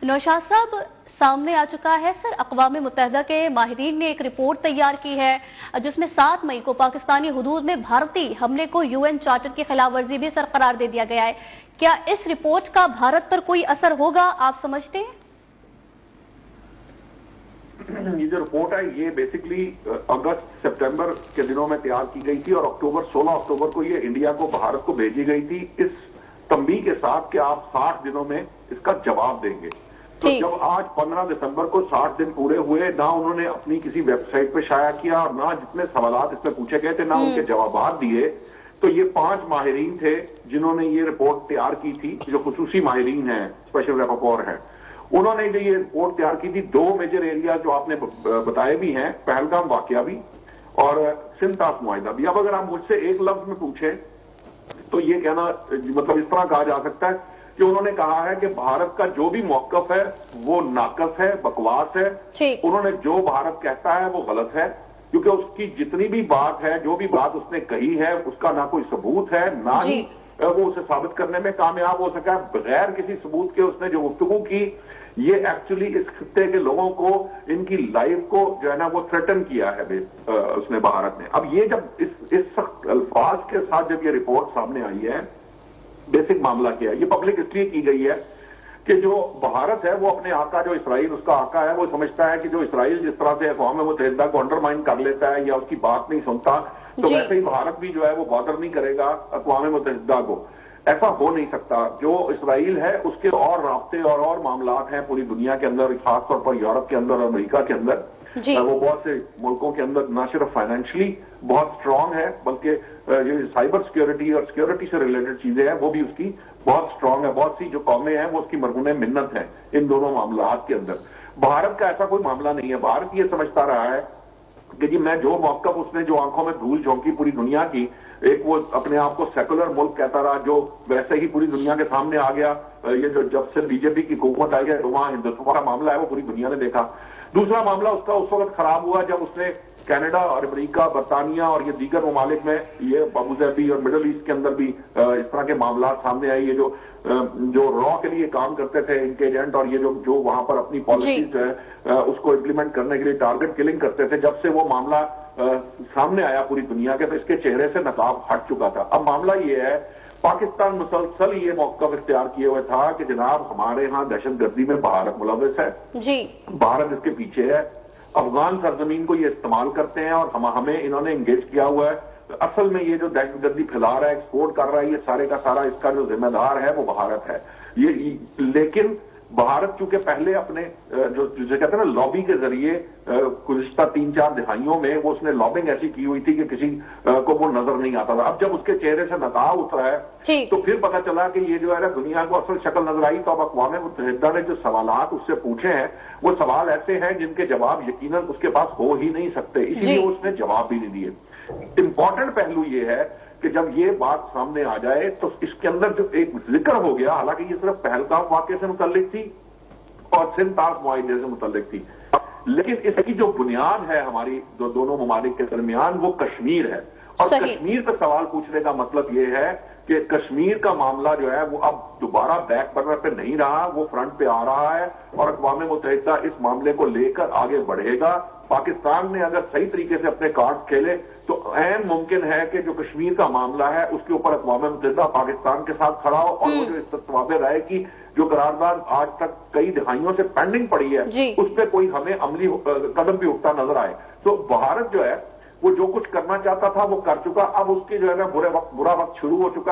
नौशाद साहब, सामने आ चुका है सर, अक़वाम मुत्तहिदा के माहिरीन ने एक रिपोर्ट तैयार की है जिसमें 7 मई को पाकिस्तानी हुदूद में भारतीय हमले को यूएन चार्टर की खिलाफ वर्जी भी सर करार दे दिया गया है। क्या इस रिपोर्ट का भारत पर कोई असर होगा, आप समझते हैं? ये जो रिपोर्ट है ये बेसिकली अगस्त सितंबर के दिनों में तैयार की गई थी और 16 अक्टूबर को ये इंडिया को, भारत को भेजी गई थी इस तंबी के साथ कि आप 60 दिनों में इसका जवाब देंगे। तो जब आज 15 दिसंबर को 60 दिन पूरे हुए, ना उन्होंने अपनी किसी वेबसाइट पे शाया किया और ना जितने सवालात इसमें पूछे गए थे ना उनके जवाब दिए, तो ये 5 माहिरीन थे जिन्होंने ये रिपोर्ट तैयार की थी, जो खुसूसी माहिरीन हैं, स्पेशल रैपरटोर हैं। उन्होंने जो ये रिपोर्ट तैयार की थी, 2 मेजर एरिया जो आपने बताए भी हैं, पहलगाम वाकया भी और सिंध तास मुआहिदा भी। अब अगर आप मुझसे एक लफ्ज में पूछें तो ये कहना, मतलब इस तरह कहा जा सकता है कि उन्होंने कहा है कि भारत का जो भी मौकफ है वो नाकस है, बकवास है। उन्होंने जो भारत कहता है वो गलत है, क्योंकि उसकी जितनी भी बात है, जो भी बात उसने कही है, उसका ना कोई सबूत है, ना ही वो उसे साबित करने में कामयाब हो सका। बगैर किसी सबूत के उसने जो गुफ्तगू की, ये एक्चुअली इस खित्ते के लोगों को, इनकी लाइफ को जो है ना वो थ्रेटन किया है उसने, भारत ने। अब ये जब इस सख्त अल्फाज के साथ जब ये रिपोर्ट सामने आई है, बेसिक मामला क्या है, ये पब्लिक इसलिए की गई है कि जो भारत है वो अपने आका, जो इसराइल उसका आका है, वो समझता है कि जो इसराइल जिस तरह से अक़वाम मुत्तहिदा को अंडरमाइन कर लेता है या उसकी बात नहीं सुनता, तो वैसे ही भारत भी जो है वो बॉदर नहीं करेगा अक़वाम मुत्तहिदा को। ऐसा हो नहीं सकता। जो इसराइल है उसके और राब्ते और मामलात हैं पूरी दुनिया के अंदर, खासतौर पर यूरोप के अंदर और अमेरिका के अंदर। वो बहुत से मुल्कों के अंदर न सिर्फ फाइनेंशियली बहुत स्ट्रांग है, बल्कि ये साइबर सिक्योरिटी और सिक्योरिटी से रिलेटेड चीजें हैं वो भी उसकी बहुत स्ट्रांग है। बहुत सी जो कौमें हैं वो उसकी मरहून मिन्नत है इन दोनों मामलात के अंदर। भारत का ऐसा कोई मामला नहीं है। भारत ये समझता रहा है कि जी मैं जो मौकफ, उसने जो आंखों में धूल झोंकी पूरी दुनिया की, एक वो अपने आप को सेकुलर मुल्क कहता रहा, जो वैसे ही पूरी दुनिया के सामने आ गया। ये जो जब से बीजेपी की हुकूमत आई है, वहां हिंदुत्व का मामला है वो पूरी दुनिया ने देखा। दूसरा मामला उसका उस वक्त खराब हुआ जब उसने कनाडा और अमेरिका, बरतानिया और ये दीगर ममालिक में, ये अबूधाबी और मिडल ईस्ट के अंदर भी इस तरह के मामला सामने आए। ये जो रॉ के लिए काम करते थे इनके एजेंट, और ये जो वहां पर अपनी पॉलिसीज है उसको इम्प्लीमेंट करने के लिए टारगेट किलिंग करते थे, जब से वो मामला सामने आया पूरी दुनिया के, तो इसके चेहरे से नकाब हट चुका था। अब मामला ये है, पाकिस्तान मुसलसल ये मौक़िफ़ इख्तियार किए हुए था कि जनाब हमारे यहाँ दहशतगर्दी में भारत मुलव्विस है जी, भारत इसके पीछे है, अफगान सरजमीन को ये इस्तेमाल करते हैं और हमें इन्होंने एंगेज किया हुआ है। तो असल में ये जो दहशतगर्दी फैला रहा है, एक्सपोर्ट कर रहा है, ये सारे का सारा इसका जो जिम्मेदार है वो भारत है। लेकिन भारत चूंकि पहले अपने जो कहते हैं ना लॉबी के जरिए गुज़िश्ता 3-4 दिहाइयों में वो उसने लॉबिंग ऐसी की हुई थी कि किसी को वो नजर नहीं आता था। अब जब उसके चेहरे से नकाब उतरा है तो फिर पता चला कि ये जो है ना दुनिया को असल शक्ल नजर आई। तो अब अक़वाम मुत्तहिदा ने जो सवालात उससे पूछे हैं वो सवाल ऐसे हैं जिनके जवाब यकीनन उसके पास हो ही नहीं सकते, इसलिए उसने जवाब भी नहीं दिए। इंपॉर्टेंट पहलू ये है कि जब ये बात सामने आ जाए तो इसके अंदर जो एक जिक्र हो गया, हालांकि ये सिर्फ पहलगाम वाक़े से मुतल्लिक थी और सिंध तास मुआहिदे से मुतल्लिक थी, लेकिन इसकी जो बुनियाद है हमारी दोनों ममालिक के दरमियान वो कश्मीर है। और कश्मीर पर सवाल पूछने का मतलब ये है कि कश्मीर का मामला जो है वो अब दोबारा बैक बर्नर पे नहीं रहा, वो फ्रंट पे आ रहा है और अक़वाम मुत्तहिदा इस मामले को लेकर आगे बढ़ेगा। पाकिस्तान ने अगर सही तरीके से अपने कार्ड खेले तो ऐन मुमकिन है कि जो कश्मीर का मामला है उसके ऊपर अक़वाम मुत्तहिदा पाकिस्तान के साथ खड़ा हो और वो जो इस्तवाब राय की जो करारदाद आज तक कई दिहाइयों से पेंडिंग पड़ी है उस पर कोई हमें अमली कदम भी उठता नजर आए। तो भारत जो है वो जो कुछ करना चाहता था वो कर चुका। अब उसकी जो है ना बुरा वक्त शुरू हो चुका है।